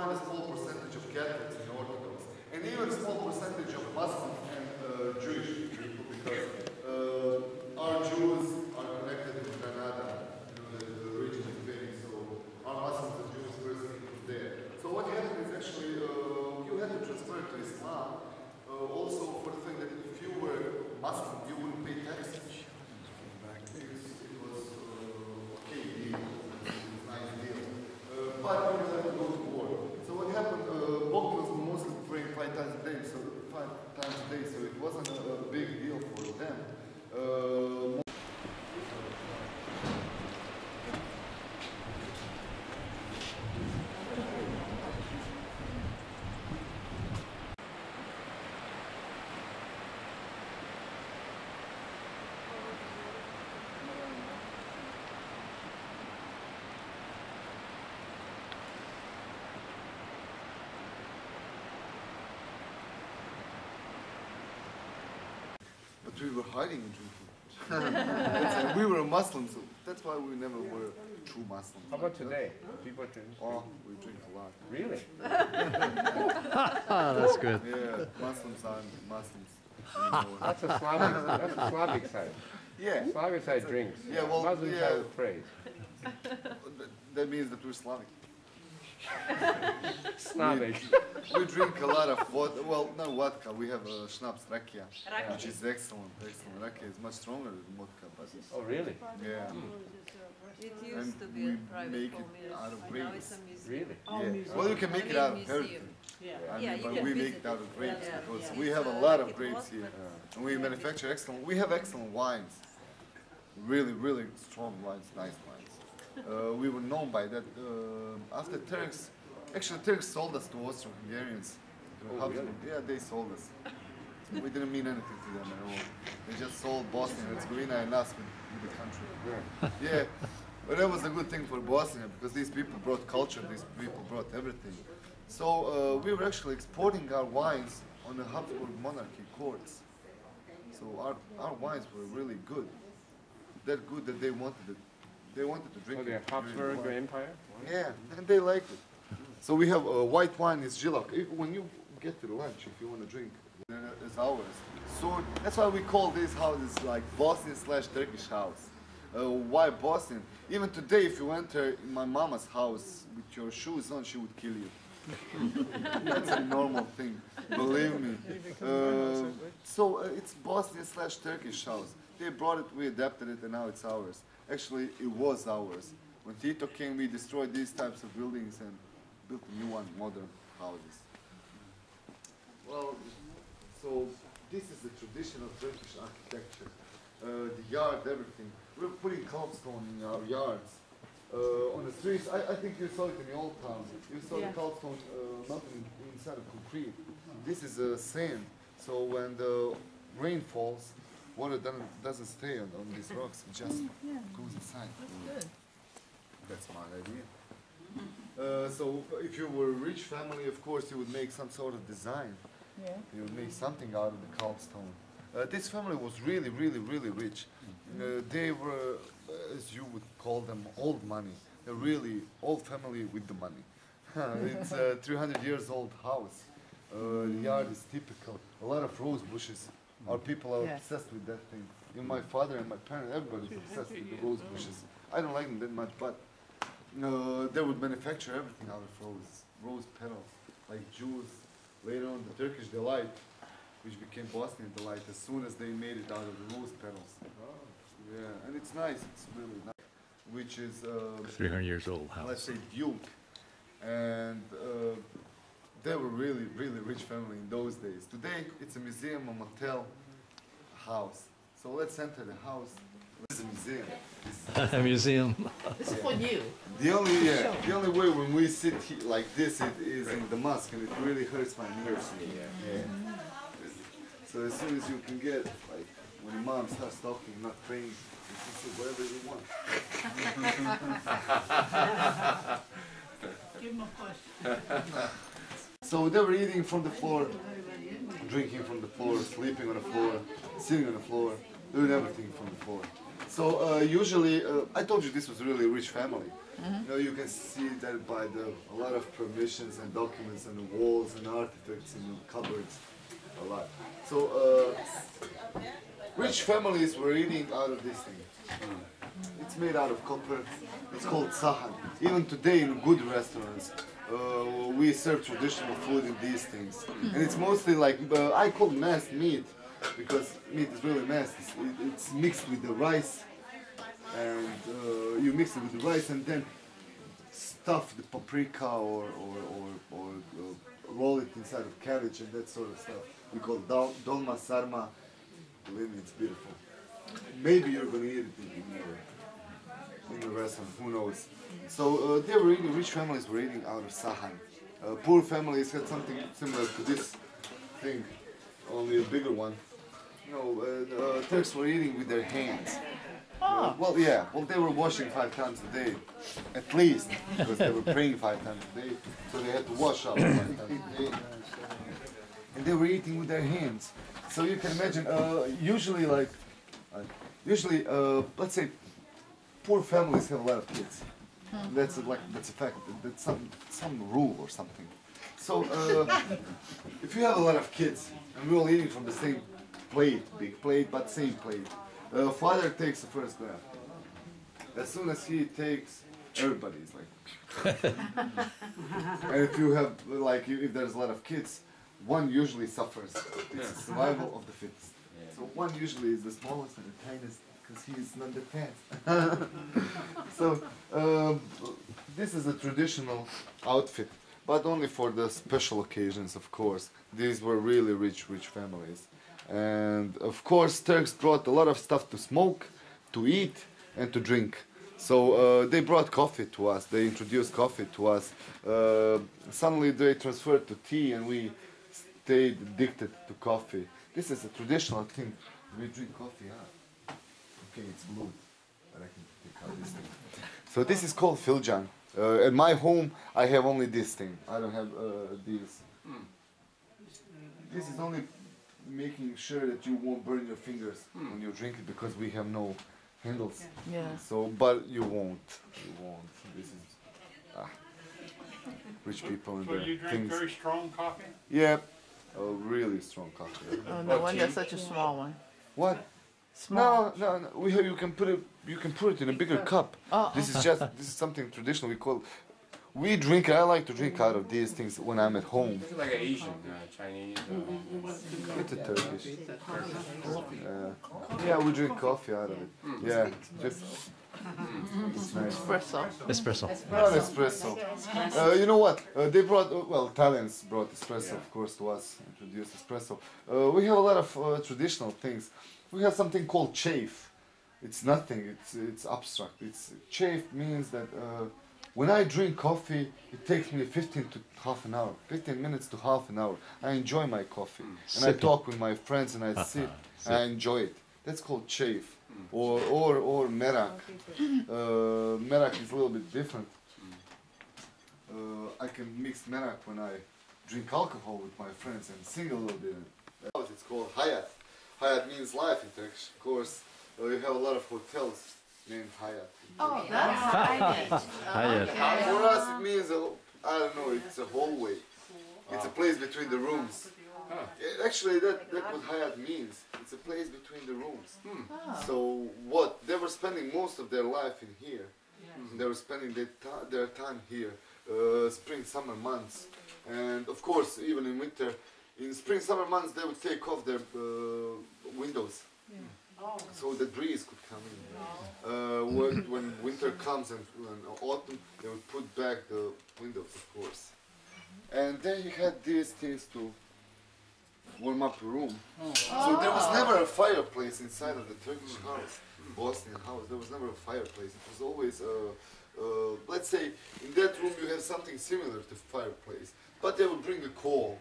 find a small percentage of Catholics in Orthodox, and even a small percentage of Muslims and Jewish people, because our Jews are connected with Granada, the region of Spain, so our Muslims and Jews persecuted there. So what happened is actually you had to transfer to Islam, also for the thing that if you were Muslim, you wouldn't pay taxes. It was okay deal, nice deal. But you had to go to war. So what happened? Bob was mostly praying 5 times a day, so it wasn't a big deal for them. But we were hiding and drinking. We were Muslims, so that's why we never were true Muslims. How about today? People drink? Oh, we drink a lot. Really? That's good. Yeah, Muslims aren't Muslims anymore. That's a Slavic side. Yeah. Slavic side drinks. Yeah, well, Muslim yeah. side prays. That means that we're Slavic. Slavic. We drink a lot of vodka. Well, not vodka. We have schnapps, rakia, which is excellent. Excellent. Rakia is much stronger than vodka, but Oh, really? yeah. It And used to be we a private make home, it yes. out of Now grapes. it's a museum. Really? Yeah. Well, you can make it out of Museum. everything. I Yeah, mean, you but can we visit make it out of it. grapes Yeah, because yeah. we have a It's, lot like of it grapes was, here, but- and we manufacture excellent. We have excellent wines, really, really strong wines, nice wines. We were known by that. After Turks, actually Turks sold us to Austro-Hungarians. really? Yeah, they sold us. We didn't mean anything to them at all. They just sold Bosnia and Herzegovina and us with the country. Yeah, but that was a good thing for Bosnia because these people brought culture, these people brought everything. So we were actually exporting our wines on the Habsburg monarchy courts. So our wines were really good. That good that they wanted it. They wanted to drink Oh, the it. Habsburg Empire? Yeah, and they liked it. So we have white wine is Gilak. When you get to lunch, if you want to drink, it's ours. So that's why we call these houses like Bosnian/Turkish house. Why Bosnian? Even today, if you enter in my mama's house with your shoes on, she would kill you. That's a normal thing, believe me. So it's Bosnian/Turkish house. They brought it, we adapted it, and now it's ours. Actually, it was ours. When Tito came, we destroyed these types of buildings and built a new one, modern houses. Well, so this is the traditional Turkish architecture. The yard, everything. We're putting cobblestone in our yards. On the streets, I think you saw it in the old town. You saw the cobblestone melting inside of concrete. This is sand. So when the rain falls, water doesn't stay on these rocks. It just goes inside. Good. That's my idea. So if you were a rich family, of course, you would make some sort of design. Yeah. You would make something out of the cobblestone. This family was really, really, really rich. They were, as you would call them, old money. A really old family with the money. It's a 300 years old house. The yard is typical. A lot of rose bushes. Our people are obsessed with that thing. Even my father and my parents, everybody's obsessed with the rose bushes. I don't like them that much, but they would manufacture everything out of rose petals, like Jews. Later on, the Turkish delight, which became Bosnian delight, as soon as they made it out of the rose petals. Yeah, and it's nice. It's really nice. Which is 300 years old house. let's say Duke, and they were really, really rich family in those days. Today, it's a museum, a motel, house. So let's enter the house. This is a museum. A museum. This is for you. The only way when we sit like this, it is in the mosque, and it really hurts my nerves. Yeah. So as soon as you can get, like, when your mom starts talking, not praying, you can say whatever you want. Give him a push. So they were eating from the floor, drinking from the floor, sleeping on the floor, sitting on the floor, doing everything from the floor. So usually, I told you this was a really rich family. You know, you can see that by a lot of permissions and documents on the walls and artifacts in the cupboards, a lot. So rich families were eating out of this thing. It's made out of copper. It's called sahan. Even today in good restaurants, we serve traditional food in these things. And it's mostly like, I call massed meat, because meat is really massed. It's mixed with the rice. And you mix it with the rice and then stuff the paprika or roll it inside of cabbage and that sort of stuff. We call dolma sarma. Believe me, it's beautiful. Maybe you're going to eat it in the restaurant, who knows. So they were eating, rich families were eating out of sahan. Poor families had something similar to this thing, only a bigger one. You know, Turks were eating with their hands. Well, yeah, well they were washing 5 times a day, at least, because they were praying 5 times a day, so they had to wash up 5 times a day. And they were eating with their hands. So you can imagine, usually, let's say, poor families have a lot of kids. That's a fact. That's some rule or something. So if you have a lot of kids and we're all eating from the same plate, big plate, but same plate, father takes the first grab. As soon as he takes, everybody's like. And if you have if there's a lot of kids, one usually suffers. It's the survival of the fittest. So one usually is the smallest and the tiniest, because he is not the fast. So this is a traditional outfit, but only for the special occasions, of course. These were really rich families. And of course Turks brought a lot of stuff to smoke, to eat and to drink. So they brought coffee to us, they introduced coffee to us. Suddenly they transferred to tea and we stayed addicted to coffee. This is a traditional thing. We drink coffee, okay, it's blue, but I can take out this thing. So this is called filjan. At my home I have only this thing, I don't have these. This is only making sure that you won't burn your fingers when you drink it, because we have no handles. Yeah. So, but you won't. This is rich people and So their you drink things. very strong coffee? Yeah, a really strong coffee. Oh, no wonder such a small one. What? Small. No. We have, you can put it in a bigger cup. Oh, This is something traditional. We drink. I like to drink out of these things when I'm at home. It's like an Asian, Chinese. It's a Turkish. Yeah, we drink coffee out of it. Yeah, just it's nice. Espresso. Espresso. Not espresso. You know what? They brought, Italians brought espresso, of course, to us, introduced espresso. We have a lot of traditional things. We have something called chafe. It's nothing, it's abstract. Chafe means that when I drink coffee, it takes me 15 to half an hour, 15 minutes to half an hour. I enjoy my coffee. And I talk with my friends and I sit, and I enjoy it. That's called chafe. Or merak. Merak is a little bit different. I can mix merak when I drink alcohol with my friends and sing a little bit. It's called hayat. Hayat means life in Turkish. Of course, you have a lot of hotels named Hayat. Oh, that's Hayat. Hayat. For us, it means, I don't know, it's a hallway. It's a place between the rooms. Actually, that's what Hayat means. It's a place between the rooms. So what? They were spending most of their life in here. They were spending their time here, spring, summer months. And of course, even in winter, in spring, summer months, they would take off their windows. So the breeze could come in. When winter comes and autumn, they would put back the windows, of course. And then you had these things to warm up the room. So there was never a fireplace inside of the Turkish house, Bosnian house. There was never a fireplace. It was always, let's say, in that room you have something similar to fireplace. But they would bring a coal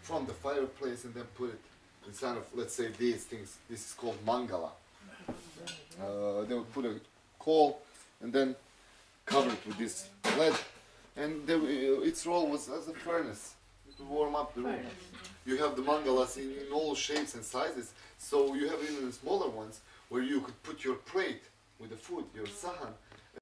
from the fireplace and then put it inside of, let's say, these things. This is called mangala. They would put a coal and then cover it with this lead. And its role was as a furnace to warm up the room. You have the mangalas in all shapes and sizes, so you have even smaller ones where you could put your plate with the food, your sahan,